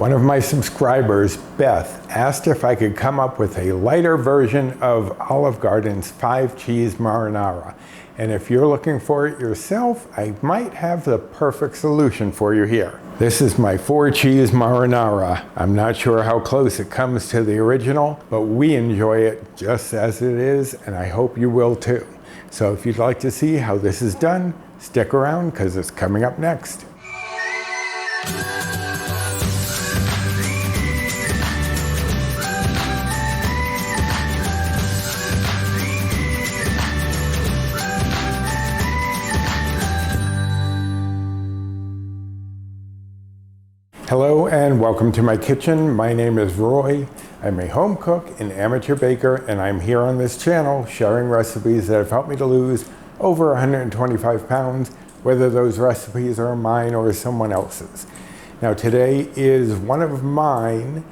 One of my subscribers, Beth, asked if I could come up with a lighter version of Olive Garden's 5-cheese marinara. And if you're looking for it yourself, I might have the perfect solution for you here. This is my 4-cheese marinara. I'm not sure how close it comes to the original, but we enjoy it just as it is, and I hope you will too. So if you'd like to see how this is done, stick around because it's coming up next. Hello and welcome to my kitchen. My name is Roy. I'm a home cook and amateur baker, and I'm here on this channel sharing recipes that have helped me to lose over 125 pounds, whether those recipes are mine or someone else's. Now today is one of mine,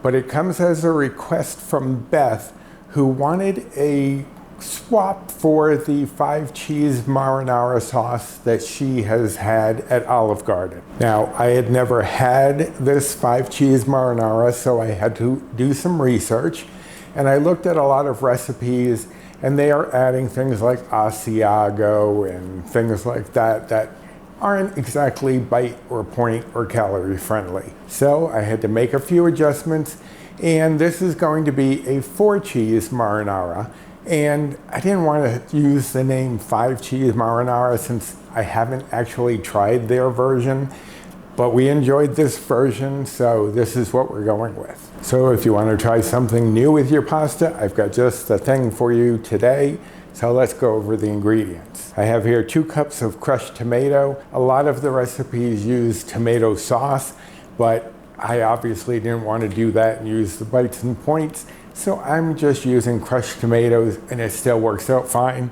but it comes as a request from Beth, who wanted a swap for the 5-cheese marinara sauce that she has had at Olive Garden. Now, I had never had this 5-cheese marinara, so I had to do some research, and I looked at a lot of recipes, and they are adding things like Asiago and things like that that aren't exactly bite or point or calorie friendly. So I had to make a few adjustments, and this is going to be a 4-cheese marinara. And I didn't want to use the name 5-cheese marinara since I haven't actually tried their version, but we enjoyed this version, so this is what we're going with. So if you want to try something new with your pasta, I've got just the thing for you today. So let's go over the ingredients. I have here 2 cups of crushed tomato. A lot of the recipes use tomato sauce, but I obviously didn't want to do that and use the bites and points. So I'm just using crushed tomatoes, and it still works out fine.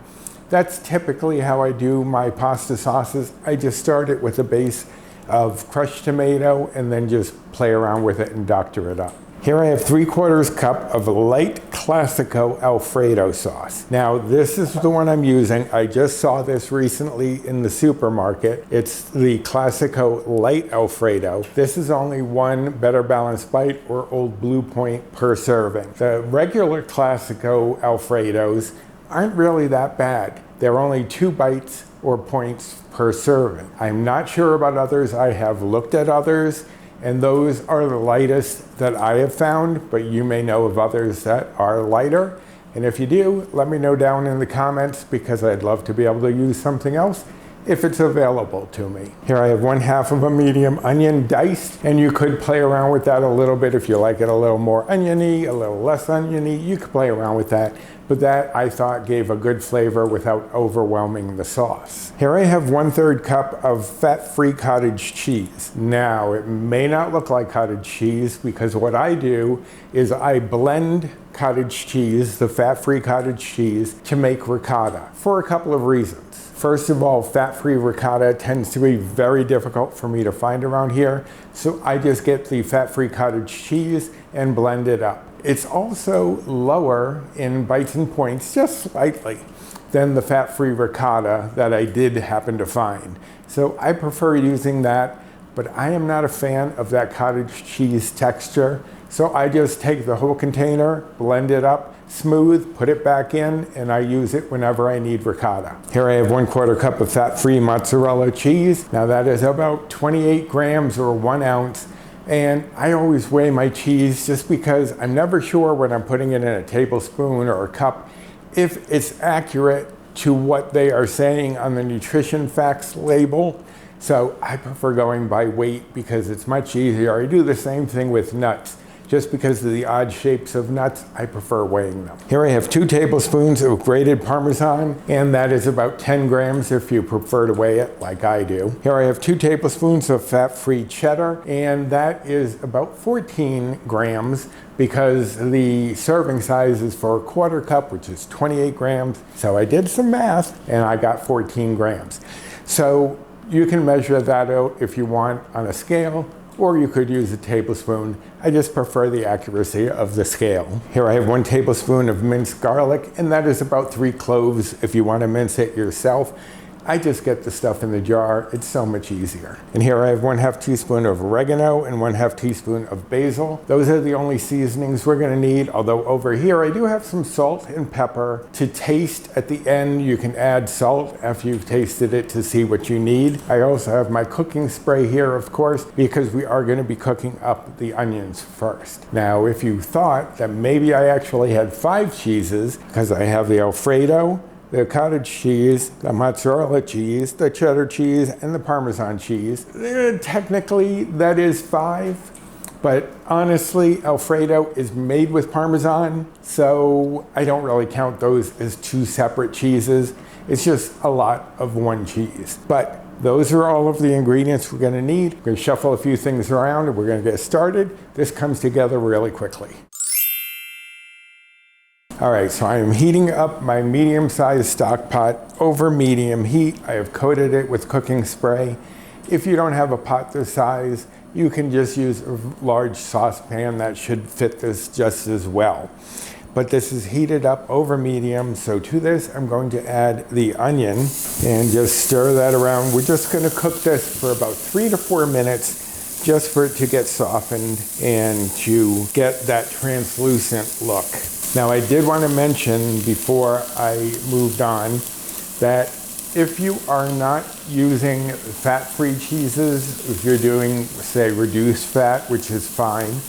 That's typically how I do my pasta sauces. I just start it with a base of crushed tomato and then just play around with it and doctor it up. Here I have 3/4 cup of light Classico Alfredo sauce. Now this is the one I'm using. I just saw this recently in the supermarket. It's the Classico Light Alfredo. This is only 1 Better Balanced Bite or Old Blue Point per serving. The regular Classico Alfredos aren't really that bad. They're only 2 bites or points per serving. I'm not sure about others. I have looked at others, and those are the lightest that I have found, but you may know of others that are lighter. And if you do, let me know down in the comments, because I'd love to be able to use something else if it's available to me. Here I have 1/2 of a medium onion diced, and you could play around with that a little bit if you like it a little more oniony, a little less oniony. You could play around with that, but that I thought gave a good flavor without overwhelming the sauce. Here I have 1/3 cup of fat-free cottage cheese. Now, it may not look like cottage cheese, because what I do is I blend cottage cheese, the fat-free cottage cheese, to make ricotta for a couple of reasons. First of all, fat-free ricotta tends to be very difficult for me to find around here, so I just get the fat-free cottage cheese and blend it up. It's also lower in bites and points, just slightly, than the fat-free ricotta that I did happen to find. So I prefer using that, but I am not a fan of that cottage cheese texture. So I just take the whole container, blend it up, smooth, put it back in, and I use it whenever I need ricotta. Here I have 1/4 cup of fat-free mozzarella cheese. Now that is about 28 grams or 1 ounce. And I always weigh my cheese just because I'm never sure when I'm putting it in a tablespoon or a cup if it's accurate to what they are saying on the nutrition facts label. So I prefer going by weight because it's much easier. I do the same thing with nuts. Just because of the odd shapes of nuts, I prefer weighing them. Here I have 2 tablespoons of grated Parmesan, and that is about 10 grams if you prefer to weigh it like I do. Here I have 2 tablespoons of fat-free cheddar, and that is about 14 grams because the serving size is for 1/4 cup, which is 28 grams. So I did some math, and I got 14 grams. So you can measure that out if you want on a scale, or you could use a tablespoon. I just prefer the accuracy of the scale. Here I have 1 tablespoon of minced garlic, and that is about 3 cloves if you want to mince it yourself. I just get the stuff in the jar. It's so much easier. And here I have 1/2 teaspoon of oregano and 1/2 teaspoon of basil. Those are the only seasonings we're gonna need, although over here I do have some salt and pepper to taste at the end. You can add salt after you've tasted it to see what you need. I also have my cooking spray here, of course, because we are gonna be cooking up the onions first. Now, if you thought that maybe I actually had 5 cheeses, because I have the Alfredo, the cottage cheese, the mozzarella cheese, the cheddar cheese, and the Parmesan cheese. Technically, that is 5, but honestly, Alfredo is made with Parmesan, so I don't really count those as 2 separate cheeses. It's just a lot of 1 cheese. But those are all of the ingredients we're gonna need. We're gonna shuffle a few things around and we're gonna get started. This comes together really quickly. All right, so I am heating up my medium-sized stock pot over medium heat. I have coated it with cooking spray. If you don't have a pot this size, you can just use a large saucepan. That should fit this just as well. But this is heated up over medium, so to this I'm going to add the onion and just stir that around. We're just gonna cook this for about 3 to 4 minutes just for it to get softened and to get that translucent look. Now, I did want to mention before I moved on that if you are not using fat-free cheeses, if you're doing, say, reduced fat, which is fine,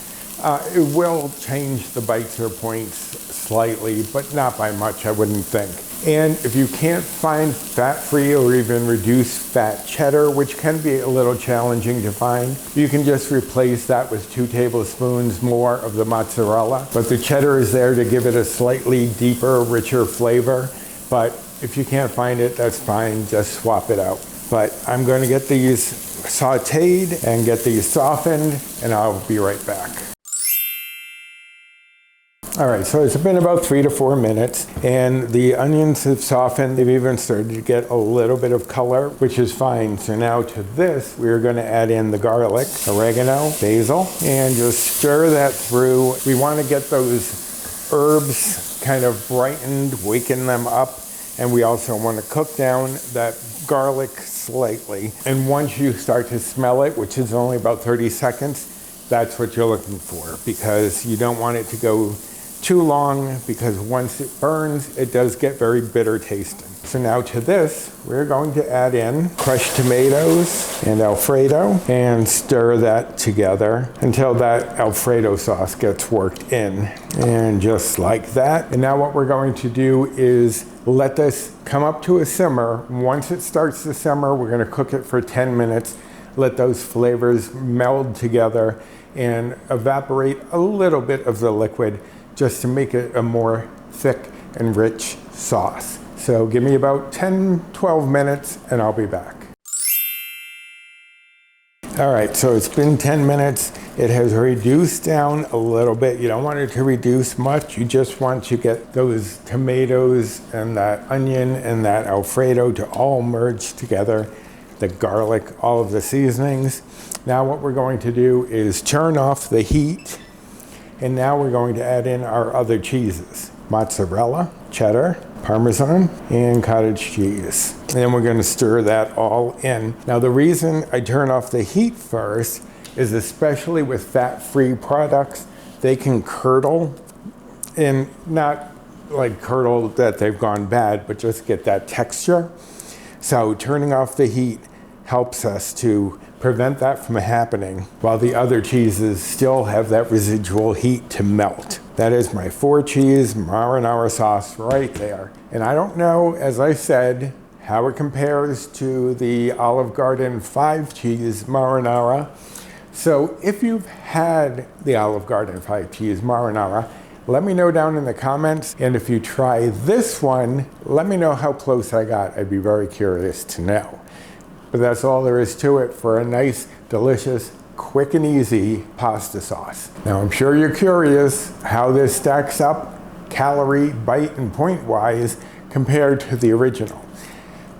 it will change the bites or points slightly, but not by much, I wouldn't think. And if you can't find fat-free or even reduced fat cheddar, which can be a little challenging to find, you can just replace that with 2 tablespoons more of the mozzarella. But the cheddar is there to give it a slightly deeper, richer flavor. But if you can't find it, that's fine, just swap it out. But I'm going to get these sauteed and get these softened, and I'll be right back. All right, so it's been about 3 to 4 minutes and the onions have softened. They've even started to get a little bit of color, which is fine. So now to this, we're gonna add in the garlic, oregano, basil, and just stir that through. We wanna get those herbs kind of brightened, waken them up. And we also wanna cook down that garlic slightly. And once you start to smell it, which is only about 30 seconds, that's what you're looking for, because you don't want it to go too long, because once it burns, it does get very bitter tasting. So now to this, we're going to add in crushed tomatoes and Alfredo and stir that together until that Alfredo sauce gets worked in. And just like that. And now what we're going to do is let this come up to a simmer. Once it starts to simmer, we're gonna cook it for 10 minutes, let those flavors meld together and evaporate a little bit of the liquid just to make it a more thick and rich sauce. So give me about 10-12 minutes and I'll be back. All right, so it's been 10 minutes. It has reduced down a little bit. You don't want it to reduce much. You just want to get those tomatoes and that onion and that Alfredo to all merge together, the garlic, all of the seasonings. Now what we're going to do is turn off the heat, and now we're going to add in our other cheeses: mozzarella, cheddar, Parmesan, and cottage cheese. And then we're going to stir that all in. Now the reason I turn off the heat first is, especially with fat-free products, they can curdle, and not like curdle that they've gone bad, but just get that texture. So turning off the heat helps us to prevent that from happening, while the other cheeses still have that residual heat to melt. That is my 4-cheese marinara sauce right there. And I don't know, as I said, how it compares to the Olive Garden 5-cheese marinara. So if you've had the Olive Garden 5-cheese marinara, let me know down in the comments. And if you try this one, let me know how close I got. I'd be very curious to know. But that's all there is to it for a nice, delicious, quick and easy pasta sauce. Now I'm sure you're curious how this stacks up calorie, bite, and point wise compared to the original.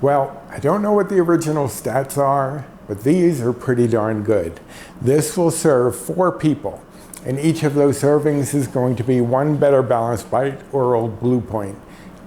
Well, I don't know what the original stats are, but these are pretty darn good. This will serve 4 people, and each of those servings is going to be 1 Better Balanced Bite or Old Blue Point.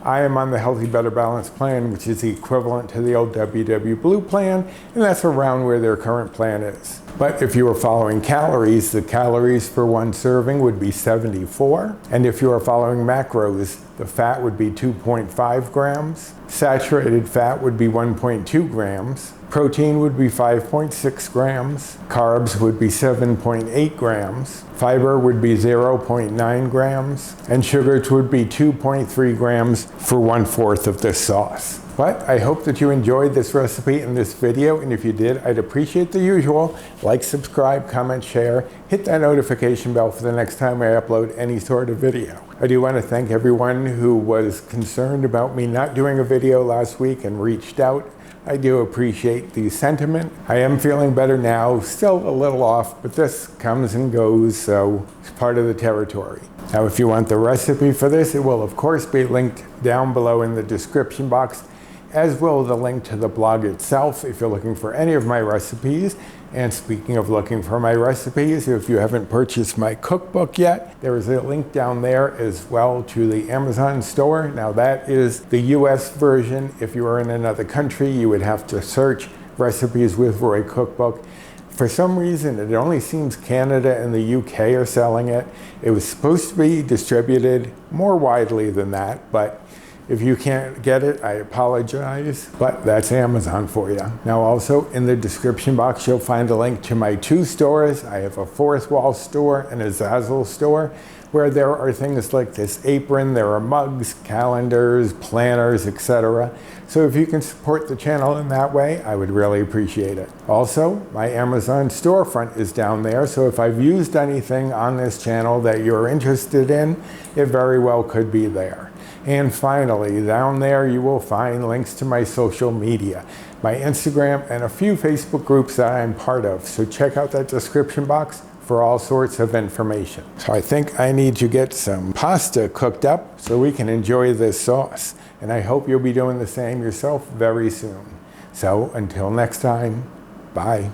I am on the Healthy Better Balanced plan, which is the equivalent to the old WW Blue plan, and that's around where their current plan is. But if you were following calories, the calories for one serving would be 74. And if you are following macros, the fat would be 2.5 grams. Saturated fat would be 1.2 grams. Protein would be 5.6 grams. Carbs would be 7.8 grams. Fiber would be 0.9 grams. And sugars would be 2.3 grams for 1/4 of this sauce. But I hope that you enjoyed this recipe and this video, and if you did, I'd appreciate the usual. Like, subscribe, comment, share, hit that notification bell for the next time I upload any sort of video. I do want to thank everyone who was concerned about me not doing a video last week and reached out. I do appreciate the sentiment. I am feeling better now, still a little off, but this comes and goes, so it's part of the territory. Now, if you want the recipe for this, it will of course be linked down below in the description box, as will the link to the blog itself if you're looking for any of my recipes. And speaking of looking for my recipes, if you haven't purchased my cookbook yet, there is a link down there as well to the Amazon store. Now that is the US version. If you are in another country, you would have to search recipes with Roy Cookbook. For some reason, it only seems Canada and the UK are selling it. It was supposed to be distributed more widely than that, but if you can't get it, I apologize, but that's Amazon for you. Now also in the description box, you'll find a link to my 2 stores. I have a Fourth Wall store and a Zazzle store, where there are things like this apron, there are mugs, calendars, planners, etc. So if you can support the channel in that way, I would really appreciate it. Also, my Amazon storefront is down there, so if I've used anything on this channel that you're interested in, it very well could be there. And finally, down there you will find links to my social media, my Instagram, and a few Facebook groups that I'm part of. So check out that description box for all sorts of information. So I think I need to get some pasta cooked up so we can enjoy this sauce. And I hope you'll be doing the same yourself very soon. So until next time, bye.